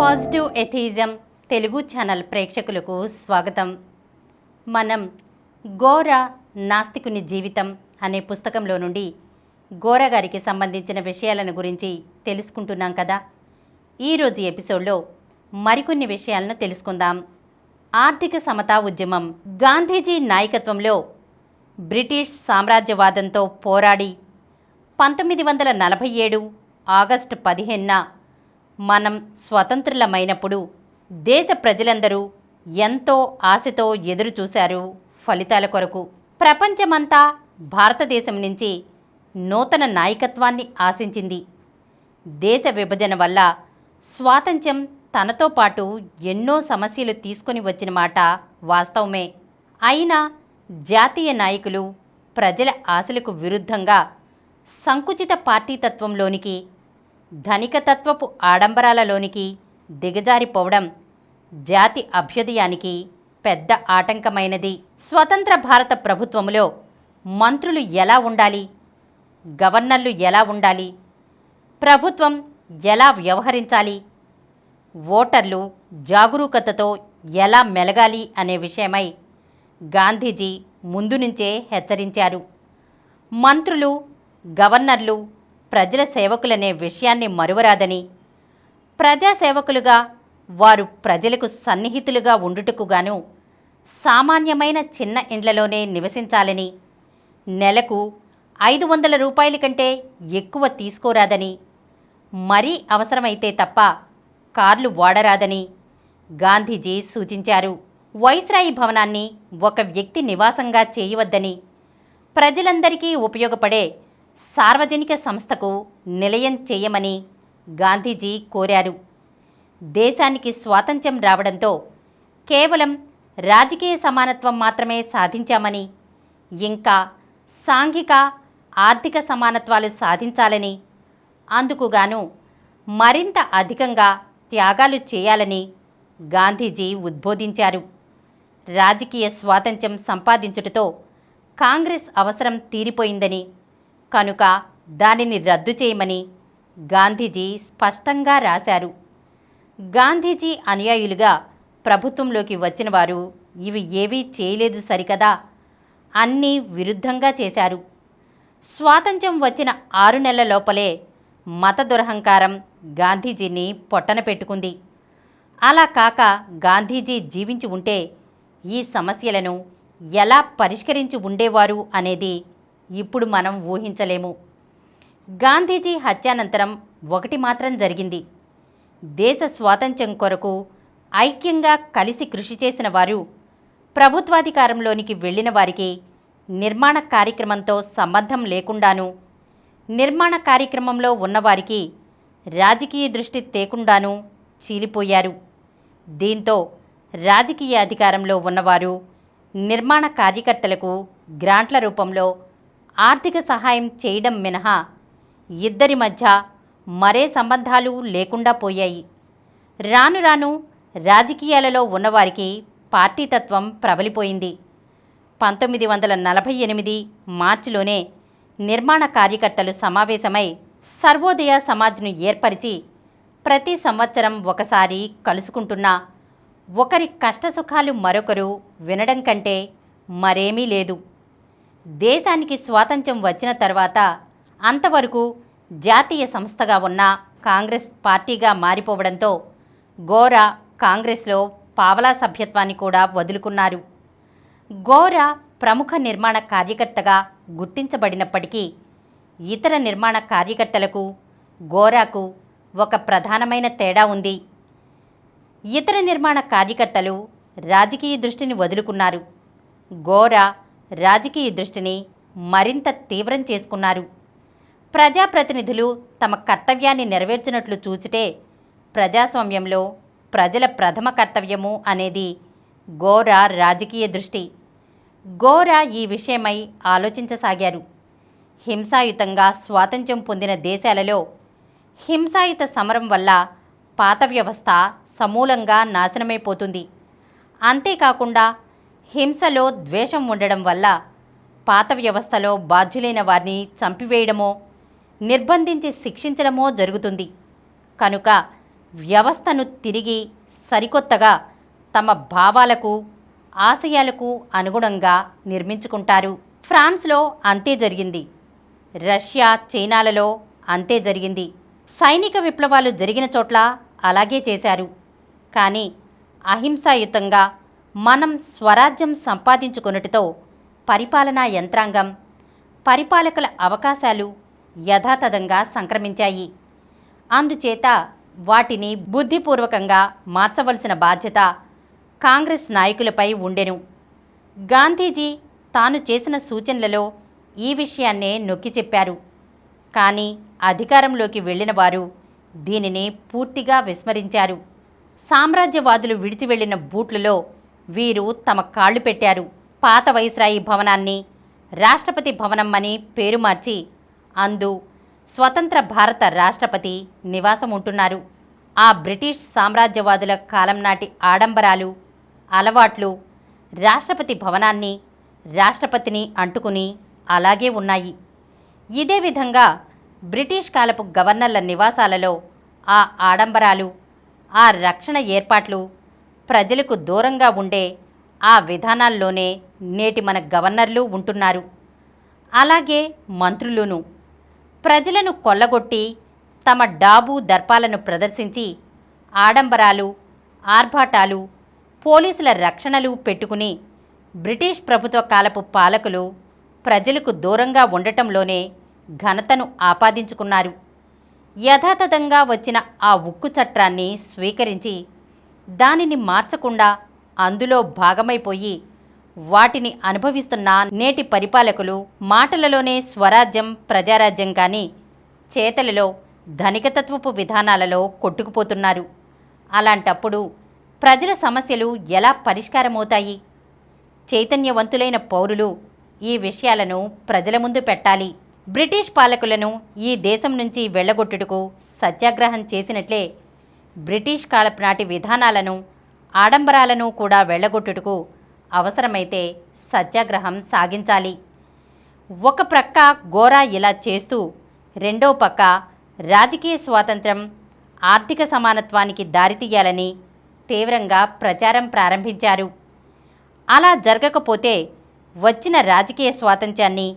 Positive atheism Telugu channel ప్రేక్షకులకు స్వాగతం. మనం గోరా నాస్తికుని జీవితం అనే పుస్తకంలో నుండి గోరా గారికి సంబంధించిన విషయాలను గురించి తెలుసుకుంటున్నాం కదా. ఈరోజు ఎపిసోడ్లో మరికొన్ని విషయాలను తెలుసుకుందాం. ఆర్థిక సమతా ఉద్యమం. గాంధీజీ నాయకత్వంలో బ్రిటిష్ సామ్రాజ్యవాదంతో పోరాడి 1947 ఆగస్టు 15న మనం స్వతంత్రులమైనప్పుడు దేశ ప్రజలందరూ ఎంతో ఆశతో ఎదురుచూశారు ఫలితాల కొరకు. ప్రపంచమంతా భారతదేశం నుంచి నూతన నాయకత్వాన్ని ఆశించింది. దేశ విభజన వల్ల స్వాతంత్ర్యం తనతో పాటు ఎన్నో సమస్యలు తీసుకొని వచ్చిన మాట వాస్తవమే. అయినా జాతీయ నాయకులు ప్రజల ఆశలకు విరుద్ధంగా సంకుచిత పార్టీతత్వంలోనికి, ధనికతత్వపు ఆడంబరాలలోనికి దిగజారిపోవడం జాతి అభ్యుదయానికి పెద్ద ఆటంకమైనది. స్వతంత్ర భారత ప్రభుత్వంలో మంత్రులు ఎలా ఉండాలి, గవర్నర్లు ఎలా ఉండాలి, ప్రభుత్వం ఎలా వ్యవహరించాలి, ఓటర్లు జాగరూకతతో ఎలా మెలగాలి అనే విషయమై గాంధీజీ ముందు నుంచే హెచ్చరించారు. మంత్రులు, గవర్నర్లు ప్రజల సేవకులనే విషయాన్ని మరువరాదని, ప్రజాసేవకులుగా వారు ప్రజలకు సన్నిహితులుగా ఉండుటకుగాను సామాన్యమైన చిన్న ఇండ్లలోనే నివసించాలని, నెలకు 500 రూపాయల కంటే ఎక్కువ తీసుకోరాదని, మరీ అవసరమైతే తప్ప కార్లు వాడరాదని గాంధీజీ సూచించారు. వైస్రాయి భవనాన్ని ఒక వ్యక్తి నివాసంగా చేయవద్దని, ప్రజలందరికీ ఉపయోగపడే సార్వజనిక సంస్థకు నిలయం చేయమని గాంధీజీ కోరారు. దేశానికి స్వాతంత్ర్యం రావడంతో కేవలం రాజకీయ సమానత్వం మాత్రమే సాధించామని, ఇంకా సాంఘిక ఆర్థిక సమానత్వాలు సాధించాలని, అందుకుగాను మరింత అధికంగా త్యాగాలు చేయాలని గాంధీజీ ఉద్బోధించారు. రాజకీయ స్వాతంత్ర్యం సంపాదించుటతో కాంగ్రెస్ అవసరం తీరిపోయిందని, కనుక దానిని రద్దు చేయమని గాంధీజీ స్పష్టంగా రాశారు. గాంధీజీ అనుయాయులుగా ప్రభుత్వంలోకి వచ్చిన వారు ఇవి ఏవీ చేయలేదు సరికదా, అన్నీ విరుద్ధంగా చేశారు. స్వాతంత్ర్యం వచ్చిన 6 నెలల లోపలే మత దురహంకారం గాంధీజీని పొట్టన పెట్టుకుంది. అలా కాక గాంధీజీ జీవించి ఉంటే ఈ సమస్యలను ఎలా పరిష్కరించి ఉండేవారు అనేది ఇప్పుడు మనం ఊహించలేము. గాంధీజీ హత్యానంతరం ఒకటి మాత్రం జరిగింది. దేశ స్వాతంత్ర్యం కొరకు ఐక్యంగా కలిసి కృషి చేసిన వారు, ప్రభుత్వాధికారంలోనికి వెళ్ళిన వారికి నిర్మాణ కార్యక్రమంతో సంబంధం లేకుండాను, నిర్మాణ కార్యక్రమంలో ఉన్నవారికి రాజకీయ దృష్టి తేకుండాను చీలిపోయారు. దీంతో రాజకీయ అధికారంలో ఉన్నవారు నిర్మాణ కార్యకర్తలకు గ్రాంట్ల రూపంలో ఆర్థిక సహాయం చేయడం మినహా ఇద్దరి మధ్య మరే సంబంధాలు లేకుండా పోయాయి. రాను రాను రాజకీయాలలో ఉన్నవారికి పార్టీతత్వం ప్రబలిపోయింది. 1948 మార్చిలోనే నిర్మాణ కార్యకర్తలు సమావేశమై సర్వోదయ సమాజ్ను ఏర్పరిచి ప్రతి సంవత్సరం ఒకసారి కలుసుకుంటున్నా ఒకరి కష్టసుఖాలు మరొకరు వినడం కంటే మరేమీ లేదు. దేశానికి స్వాతంత్ర్యం వచ్చిన తర్వాత అంతవరకు జాతీయ సంస్థగా ఉన్న కాంగ్రెస్ పార్టీగా మారిపోవడంతో గోరా కాంగ్రెస్లో పావలా సభ్యత్వాన్ని కూడా వదులుకున్నారు. గోరా ప్రముఖ నిర్మాణ కార్యకర్తగా గుర్తించబడినప్పటికీ ఇతర నిర్మాణ కార్యకర్తలకు గోరాకు ఒక ప్రధానమైన తేడా ఉంది. ఇతర నిర్మాణ కార్యకర్తలు రాజకీయ దృష్టిని వదులుకున్నారు. గోరా రాజకీయ దృష్టిని మరింత తీవ్రం చేసుకున్నారు. ప్రజాప్రతినిధులు తమ కర్తవ్యాన్ని నెరవేర్చినట్లు చూచితే ప్రజాస్వామ్యంలో ప్రజల ప్రథమ కర్తవ్యము అనేది గోరా రాజకీయ దృష్టి. గోరా ఈ విషయమై ఆలోచించసాగారు. హింసాయుతంగా స్వాతంత్ర్యం పొందిన దేశాలలో హింసాయుత సమరం వల్ల పాత వ్యవస్థ సమూలంగా నాశనమైపోతుంది. అంతేకాకుండా హింసలో ద్వేషం ఉండడం వల్ల పాత వ్యవస్థలో బాధ్యులైన వారిని చంపివేయడమో, నిర్బంధించి శిక్షించడమో జరుగుతుంది. కనుక వ్యవస్థను తిరిగి సరికొత్తగా తమ భావాలకు ఆశయాలకు అనుగుణంగా నిర్మించుకుంటారు. ఫ్రాన్స్లో అంతే జరిగింది. రష్యా, చైనాలలో అంతే జరిగింది. సైనిక విప్లవాలు జరిగిన చోట్ల అలాగే చేశారు. కానీ అహింసాయుతంగా మనం స్వరాజ్యం సంపాదించుకొనుటతో పరిపాలనా యంత్రాంగం, పరిపాలకుల అవకాశాలు యథాతథంగా సంక్రమించాయి. అందుచేత వాటిని బుద్ధిపూర్వకంగా మార్చవలసిన బాధ్యత కాంగ్రెస్ నాయకులపై ఉండెను. గాంధీజీ తాను చేసిన సూచనలలో ఈ విషయాన్నే నొక్కి చెప్పారు. కానీ అధికారంలోకి వెళ్ళిన వారు దీనిని పూర్తిగా విస్మరించారు. సామ్రాజ్యవాదులు విడిచి వెళ్లిన బూట్లలో వీరు తమ కాళ్లు పెట్టారు. పాత వైస్రాయి భవనాన్ని రాష్ట్రపతి భవనం అని పేరు మార్చి అందు స్వతంత్ర భారత రాష్ట్రపతి నివాసం ఉంటున్నారు. ఆ బ్రిటిష్ సామ్రాజ్యవాదుల కాలం నాటి ఆడంబరాలు, అలవాట్లు రాష్ట్రపతి భవనాన్ని, రాష్ట్రపతిని అంటుకుని అలాగే ఉన్నాయి. ఇదే విధంగా బ్రిటిష్ కాలపు గవర్నర్ల నివాసాలలో ఆ ఆడంబరాలు, ఆ రక్షణ ఏర్పాట్లు ప్రజలకు దూరంగా ఉండే ఆ విధానాల్లోనే నేటి మన గవర్నర్లు ఉంటున్నారు. అలాగే మంత్రులును ప్రజలను కొల్లగొట్టి తమ డాబు దర్పాలను ప్రదర్శించి ఆడంబరాలు, ఆర్భాటాలు, పోలీసుల రక్షణలు పెట్టుకుని బ్రిటిష్ ప్రభుత్వ కాలపు పాలకులు ప్రజలకు దూరంగా ఉండటంలోనే ఘనతను ఆపాదించుకున్నారు. యథాతథంగా వచ్చిన ఆ ఉక్కు చట్టాన్ని స్వీకరించి దానిని మార్చకుండా అందులో భాగమైపోయి వాటిని అనుభవిస్తున్న నేటి పరిపాలకులు మాటలలోనే స్వరాజ్యం, ప్రజారాజ్యం కానీ చేతలలో ధనికతత్వపు విధానాలలో కొట్టుకుపోతున్నారు. అలాంటప్పుడు ప్రజల సమస్యలు ఎలా పరిష్కారమవుతాయి? చైతన్యవంతులైన పౌరులు ఈ విషయాలను ప్రజల ముందు పెట్టాలి. బ్రిటిష్ పాలకులను ఈ దేశం నుంచి వెళ్ళగొట్టుటకు సత్యాగ్రహం చేసినట్లే బ్రిటిష్ కాలపు నాటి విధానాలను, ఆడంబరాలను కూడా వెళ్ళగొట్టుటకు అవసరమైతే సత్యాగ్రహం సాగించాలి. ఒక ప్రక్క గోరా ఇలా చేస్తూ రెండో పక్క రాజకీయ స్వాతంత్రం, ఆర్థిక సమానత్వానికి దారితీయాలని తీవ్రంగా ప్రచారం ప్రారంభించారు. అలా జరగకపోతే వచ్చిన రాజకీయ స్వాతంత్ర్యాన్ని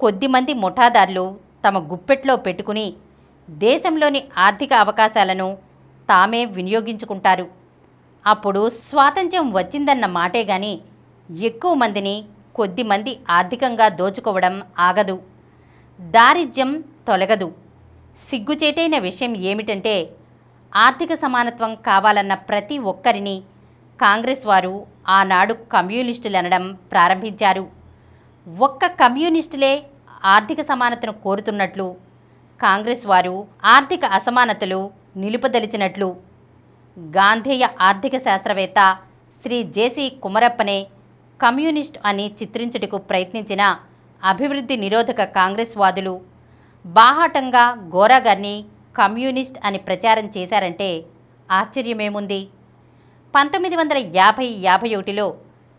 కొద్దిమంది ముఠాదారులు తమ గుప్పెట్లో పెట్టుకుని దేశంలోని ఆర్థిక అవకాశాలను తామే వినియోగించుకుంటారు. అప్పుడు స్వాతంత్ర్యం వచ్చిందన్న మాటే గాని ఎక్కువ మందిని కొద్దిమంది ఆర్థికంగా దోచుకోవడం ఆగదు. దారిద్ర్యం తొలగదు. సిగ్గుచేటైన విషయం ఏమిటంటే ఆర్థిక సమానత్వం కావాలన్న ప్రతి ఒక్కరిని కాంగ్రెస్ వారు ఆనాడు కమ్యూనిస్టులనడం ప్రారంభించారు. ఒక్క కమ్యూనిస్టులే ఆర్థిక సమానతను కోరుతున్నట్లు, కాంగ్రెస్ వారు ఆర్థిక అసమానతలు నిలుపదలిచినట్లు. గాంధేయ ఆర్థిక శాస్త్రవేత్త శ్రీ జేసీ కుమరప్పనే కమ్యూనిస్ట్ అని చిత్రించుటకు ప్రయత్నించిన అభివృద్ధి నిరోధక కాంగ్రెస్ వాదులు బాహాటంగా గోరా గారిని కమ్యూనిస్ట్ అని ప్రచారం చేశారంటే ఆశ్చర్యమేముంది? 1950-51లో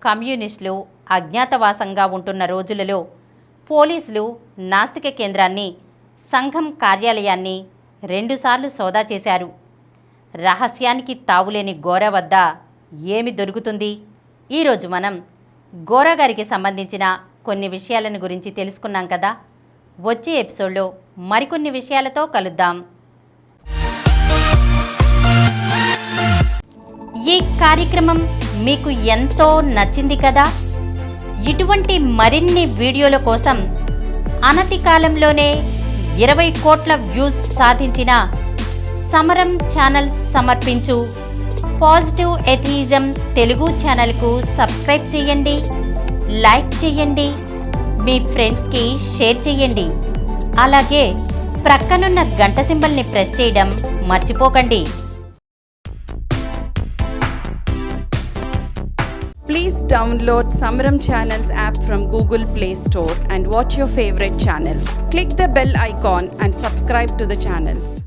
కమ్యూనిస్టులు అజ్ఞాతవాసంగా ఉంటున్న రోజులలో పోలీసులు నాస్తిక కేంద్రాన్ని, సంఘం కార్యాలయాన్ని 2 సార్లు సోదా చేశారు. రహస్యానికి తావులేని గోరా వద్ద ఏమి దొరుకుతుంది? ఈరోజు మనం గోరా గారికి సంబంధించిన కొన్ని విషయాలను గురించి తెలుసుకున్నాం కదా. వచ్చే ఎపిసోడ్లో మరికొన్ని విషయాలతో కలుద్దాం. ఈ కార్యక్రమం మీకు ఎంతో నచ్చింది కదా. ఇటువంటి మరిన్ని వీడియోల కోసం అనతి కాలంలోనే 20 కోట్ల వ్యూస్ సాధించిన సమరం ఛానల్ సమర్పించు పాజిటివ్ ఎథియిజం తెలుగు ఛానల్కు సబ్స్క్రైబ్ చేయండి, లైక్ చేయండి, మీ ఫ్రెండ్స్కి షేర్ చేయండి. అలాగే ప్రక్కనున్న గంట సింబల్ని ప్రెస్ చేయడం మర్చిపోకండి. Please download Samaram Channels app from Google Play Store and watch your favorite channels. Click the bell icon and subscribe to the channels.